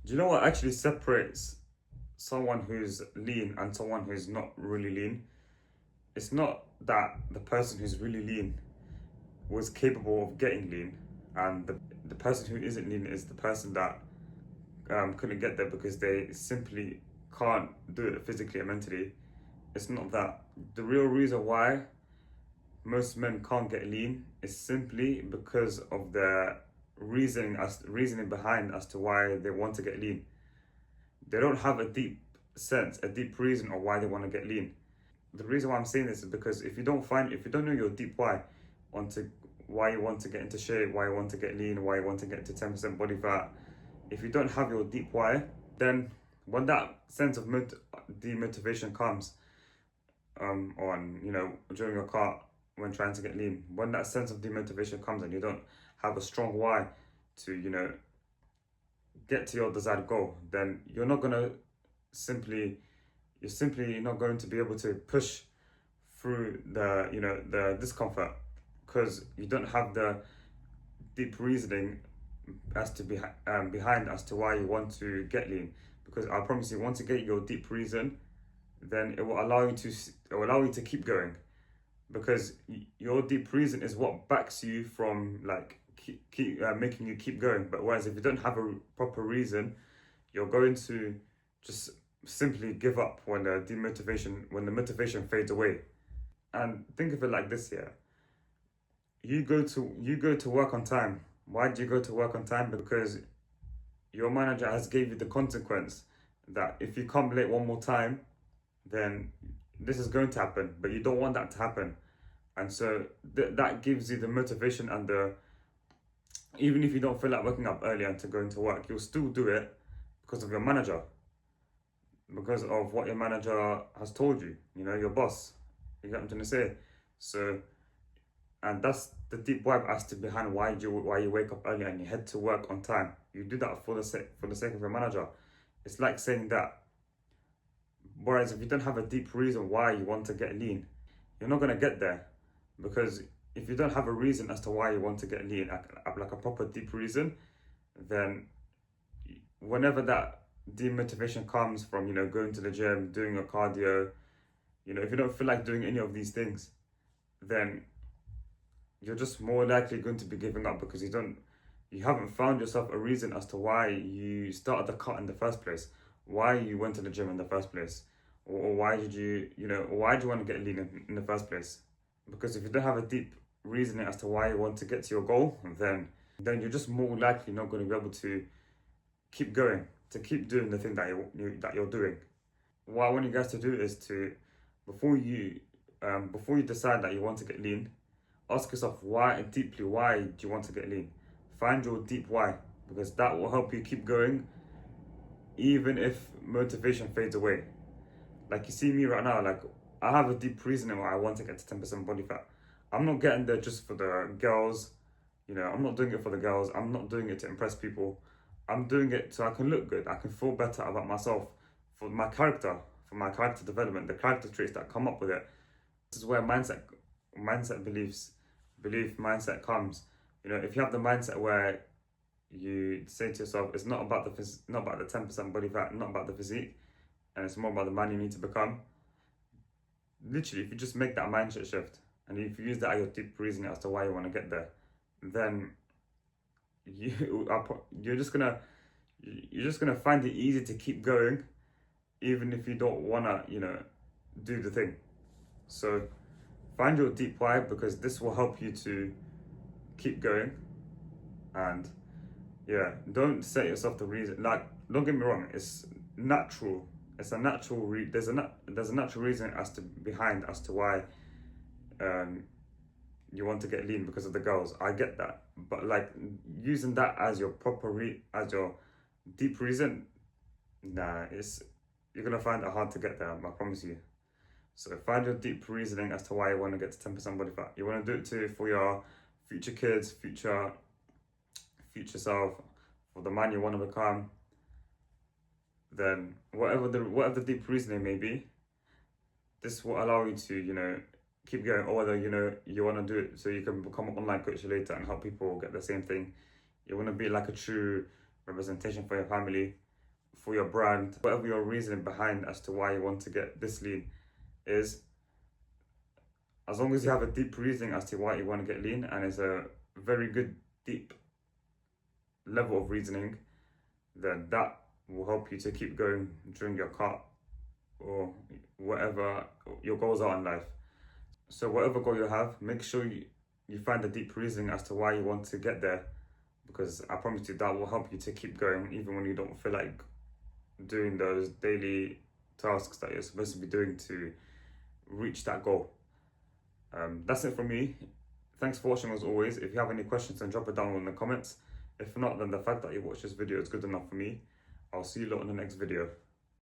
Do you know what actually separates someone who's lean and someone who's not really lean? It's not that the person who's really lean was capable of getting lean, and the person who isn't lean is the person that couldn't get there because they simply can't do it physically and mentally. It's not that. The real reason why most men can't get lean is simply because of the reasoning behind as to why they want to get lean. They don't have a deep sense, a deep reason of why they want to get lean. The reason why I'm saying this is because if you don't know your deep why, onto why you want to get into shape, why you want to get lean, why you want to get to 10% body fat, if you don't have your deep why, then when that sense of demotivation comes, on during your car when trying to get lean, when that sense of demotivation comes and you don't have a strong why to get to your desired goal, then simply you're simply not going to be able to push through the discomfort because you don't have the deep reasoning as to behind as to why you want to get lean. Because I promise you, once you get your deep reason, then it will allow you to keep going, because your deep reason is what backs you from like making you keep going. But whereas if you don't have a proper reason, you're going to just simply give up when the motivation fades away. And think of it like this here: you go to work on time. Why do you go to work on time? Because your manager has gave you the consequence that if you come late one more time, then this is going to happen, but you don't want that to happen. And so that gives you the motivation and even if you don't feel like waking up early and to going to work, you'll still do it because of your manager, because of what your manager has told you, your boss. You get what I'm trying to say? So, and that's the deep vibe as to behind why you wake up early and you head to work on time. You do that for the sake of your manager. It's like saying that. Whereas if you don't have a deep reason why you want to get lean, you're not gonna get there, because if you don't have a reason as to why you want to get lean, like a proper deep reason, then whenever that demotivation comes from going to the gym, doing your cardio, if you don't feel like doing any of these things, then you're just more likely going to be giving up because you haven't found yourself a reason as to why you started the cut in the first place, why you went to the gym in the first place, or why did why do you want to get lean in the first place? Because if you don't have a deep reasoning as to why you want to get to your goal, then you're just more likely not going to be able to keep going, to keep doing the thing that you're doing. What I want you guys to do is to, before you decide that you want to get lean, ask yourself why do you want to get lean? Find your deep why, because that will help you keep going even if motivation fades away. Like you see me right now, like I have a deep reasoning why I want to get to 10% body fat. I'm not getting there just for the girls, I'm not doing it for the girls, I'm not doing it to impress people. I'm doing it so I can look good, I can feel better about myself, for my character development, the character traits that come up with it. This is where mindset comes. If you have the mindset where you say to yourself, it's not about the 10% body fat, not about the physique, and it's more about the man you need to become. Literally, if you just make that mindset shift and if you use that as your deep reasoning as to why you want to get there, then you're just gonna find it easy to keep going, even if you don't wanna, do the thing. So find your deep why, because this will help you to keep going. And yeah, don't set yourself the reason. Like, don't get me wrong, it's natural. It's a natural there's a natural reason behind as to why you want to get lean because of the girls. I get that, but like using that as your as your deep reason, nah, you're gonna find it hard to get there. I promise you. So find your deep reasoning as to why you want to get to 10% body fat. You want to do it too for your future kids, future self, for the man you want to become. Then whatever the deep reasoning may be, this will allow you to keep going. Or whether you want to do it so you can become an online coach later and help people get the same thing. You want to be like a true representation for your family. for your brand, whatever your reasoning behind as to why you want to get this lean is, as long as you have a deep reasoning as to why you want to get lean, and it's a very good deep level of reasoning, then that will help you to keep going during your cut or whatever your goals are in life. So whatever goal you have, make sure you find a deep reasoning as to why you want to get there, because I promise you that will help you to keep going even when you don't feel like doing those daily tasks that you're supposed to be doing to reach that goal. That's it from me. Thanks for watching as always. If you have any questions, then drop it down in the comments. If not, then the fact that you watched this video is good enough for me. I'll see you lot in the next video.